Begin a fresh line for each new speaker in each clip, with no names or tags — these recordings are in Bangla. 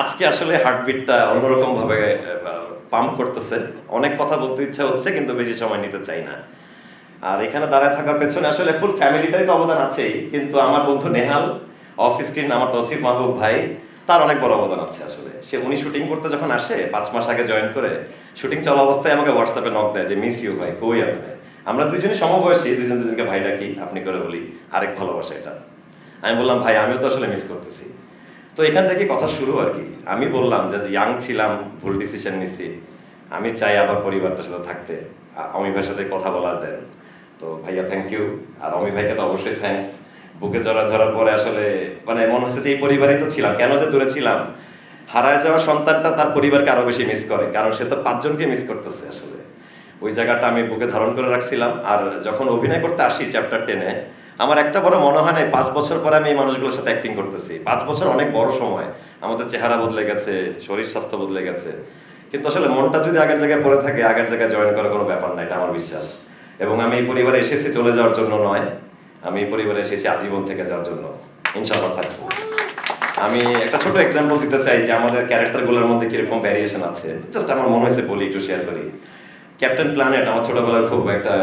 আজকে আসলে হার্টবিটটা অন্যরকম ভাবে পাম্প করতেছে। অনেক কথা বলতে ইচ্ছা হচ্ছে কিন্তু বেশি সময় নিতে চাই না। আর এখানে দাঁড়ায় থাকার পেছনে আসলে ফুল ফ্যামিলিটারই তো অবদান আছেই, কিন্তু আমার বন্ধু নেহাল, অফ স্ক্রিন আমার তৌসিফ মাহবুব ভাই, তার অনেক বড় অবদান আছে আসলে। উনি শুটিং করতে যখন আসে 5 মাস আগে জয়েন করে, শুটিং চলা অবস্থায় আমাকে হোয়াটসঅ্যাপে নক দেয় যে মিস ইউ ভাই, কই আপনি? আমরা দুজনই সমবয়সী, দুজন দুজনকে ভাই ডাকি, আপনি করে বলি, আরেক ভালোবাসা এটা। আমি বললাম ভাই আমিও তো আসলে মিস করতেছি। তো এখান থেকে কথা শুরু আর কি। আমি বললাম যে ইয়াং ছিলাম, ভুল ডিসিশন নিছি, আমি চাই আবার পরিবারটার সাথে থাকতে, অমি ভাইয়ের সাথে কথা বলার দেন। তো ভাইয়া থ্যাংক ইউ, আর অমি ভাইকে তো অবশ্যই থ্যাঙ্কস। বুকে জড়া ধরার পরে আসলে মানে মনে হচ্ছে যে এই পরিবারেই তো ছিলাম, কেন যে দূরে ছিলাম। হারায় যাওয়া সন্তানটা তার পরিবারকে আরো বেশি মিস করে, কারণ সে তো 5 জনকে মিস করতেছে আসলে। ওই জায়গাটা আমি বুকে ধারণ করে রাখছিলাম। আর যখন অভিনয় করতে আসি চ্যাপ্টার 10-এ, আমার একটা বড় মনে হয় না 5 বছর পরে আমি এই মানুষগুলোর সাথে অ্যাক্টিং করতেছি। 5 বছর অনেক বড় সময়, আমাদের চেহারা বদলে গেছে, শরীর স্বাস্থ্য বদলে গেছে, কিন্তু আসলে মনটা যদি আগের জায়গায় পড়ে থাকে, আগের জায়গায় জয়েন করার কোনো ব্যাপার না, এটা আমার বিশ্বাস। এবং আমি এই পরিবারে এসেছি চলে যাওয়ার জন্য নয়, আমি এই পরিবারে এসেছি আজীবন থেকে যাওয়ার জন্য, ইনশাআল্লাহ থাকবো। আমি একটা ছোট এক্সাম্পল দিতে চাই যে আমাদের ক্যারেক্টারগুলোর মধ্যে কিরকম ভ্যারিয়েশন আছে, জাস্ট আমার মনে হয়েছে বলি, একটু শেয়ার করি। ক্যাপ্টেন প্ল্যানেট আমার ছোটবেলার খুব একটা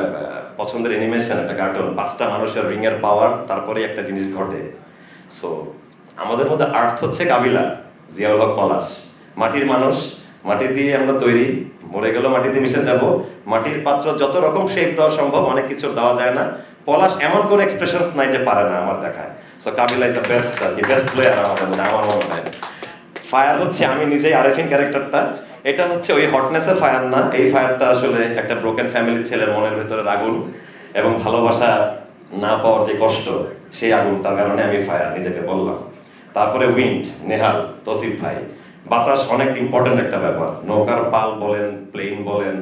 পছন্দের অ্যানিমেশন, একটা কার্টুন। 5টা মানুষের রিংয়ের পাওয়ার, তারপরে একটা জিনিস ঘটে। সো আমাদের মধ্যে আর্থ হচ্ছে কাবিলা, জিয়াউল হক পলাশ। মাটির মানুষ, মাটি দিয়ে আমরা তৈরি, মরে গেল মাটিতে মিশে যাব। মাটির পাত্র যত রকম শেপ দেওয়া সম্ভব, অনেক কিছু দেওয়া যায় না। পলাশ এমন কোন এক্সপ্রেশনস নাই যে পারে না আমার দেখায়। So Kabila is the best, আর কি বেস্ট প্লেয়ার আমাদের মধ্যে, আমার মনে হয়। ফায়ার হচ্ছে আমি নিজেই, আরেফিন ক্যারেক্টারটা। এটা হচ্ছে ওই হটনেসের ফায়ার না, এই ফায়ারটা আসলে একটা ব্রোকেন ফ্যামিলির ছেলের মনের ভেতরের আগুন, এবং ভালোবাসা না পাওয়ার যে কষ্ট, সেই আগুনটার কারণে আমি ফায়ার নিজেকে বললাম। তারপরে উইন্ড, নেহাল, তৌসিফ ভাই। বাতাস অনেক ইম্পর্টেন্ট একটা ব্যাপার, নৌকার পাল বলেন, প্লেন বলেন,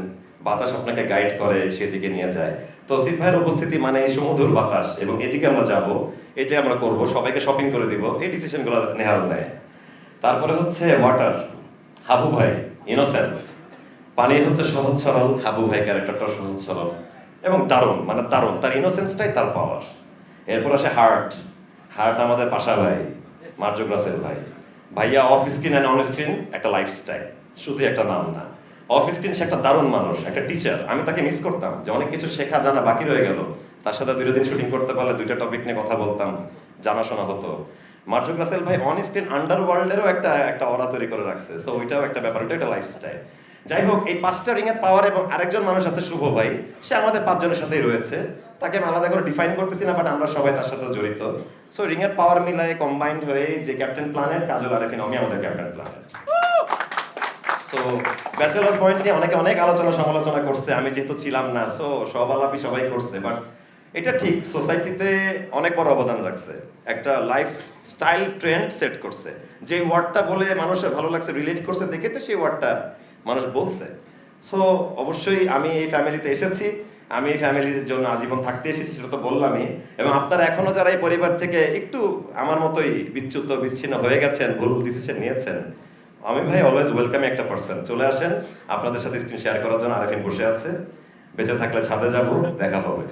বাতাস আপনাকে গাইড করে, সেদিকে নিয়ে যায়। তৌসিফ ভাইয়ের উপস্থিতি মানে এই সমুদ্র বাতাস, এবং এদিকে আমরা যাব, এটাই আমরা করব, সবাইকে শপিং করে দিব, এই ডিসিশনগুলো নেহাল নেয়। তারপরে হচ্ছে ওয়াটার, হাবু ভাই, ইনোসেন্স। পানি হচ্ছে সহজ সরল, হাবু ভাই ক্যারেক্টারটা সহজ সরল এবং দারুণ, মানে দারুণ, তার ইনোসেন্সটাই তার পাওয়ার। এরপর আসে হার্ট, হার্ট আমাদের পাশা ভাই, মার্জুক রাসেল ভাই। ভাইয়া off screen and on screen একটা লাইফস্টাইল, শুধু একটা নাম না। অফ স্ক্রিন সে একটা দারুণ মানুষ, একটা টিচার। আমি তাকে মিস করতাম, যে অনেক কিছু শেখা জানা বাকি রয়ে গেল। তার সাথে 2 দিন শুটিং করতে পারলে 2টা টপিক নিয়ে কথা বলতাম, জানাশোনা হতো। মার্জুক রাসেল ভাই অন স্ক্রিন আন্ডারওয়ার্ল্ডেরও একটা অরা তৈরি করে রাখছে, সো ওইটাও একটা ব্যাপার, ওইটা একটা লাইফস্টাইল। যাই হোক, এই 5টা রিংয়ের পাওয়ার, এবং আরেকজন মানুষ আছে শুভ ভাই, সে আমাদের 5 জনের সাথেই রয়েছে। তাকে আমি আলাদা করে ডিফাইন করতেছি না, বাট আমরা সবাই তার সাথে জড়িত। সো রিংয়ের পাওয়ার মিলায় কম্বাইন্ড হয়ে যে ক্যাপ্টেন প্ল্যানেট, কাজল আরেফিন, আমি আমাদের captain planet. So bachelor point নিয়ে অনেকে অনেক আলোচনা সমালোচনা করছে, আমি যেহেতু ছিলাম না, সো সব আলাপি সবাই করছে, বাট এটা ঠিক, সোসাইটিতে অনেক বড় অবদান রাখছে, একটা লাইফ স্টাইল ট্রেন্ড সেট করছে। যে ওয়ার্ডটা বলে মানুষের ভালো লাগছে, রিলেট করছে দেখে, তো সেই ওয়ার্ডটা মানুষ বলছে। সো অবশ্যই আমি এই ফ্যামিলিতে এসেছি, আমি এই ফ্যামিলির জন্য আজীবন থাকতে এসেছি, সেটা তো বললামই। এবং আপনারা এখনো যারা এই পরিবার থেকে একটু আমার মতোই বিচ্যুত বিচ্ছিন্ন হয়ে গেছেন, ভুল ডিসিশন নিয়েছেন, আমি ভাই অলওয়েজ ওয়েলকাম একটা পার্সন, চলে আসেন। আপনাদের সাথে স্ক্রিন শেয়ার করার জন্য আরেফিন বসে আছে, বেঁচে থাকলে ছাদে যাব, দেখা হবে।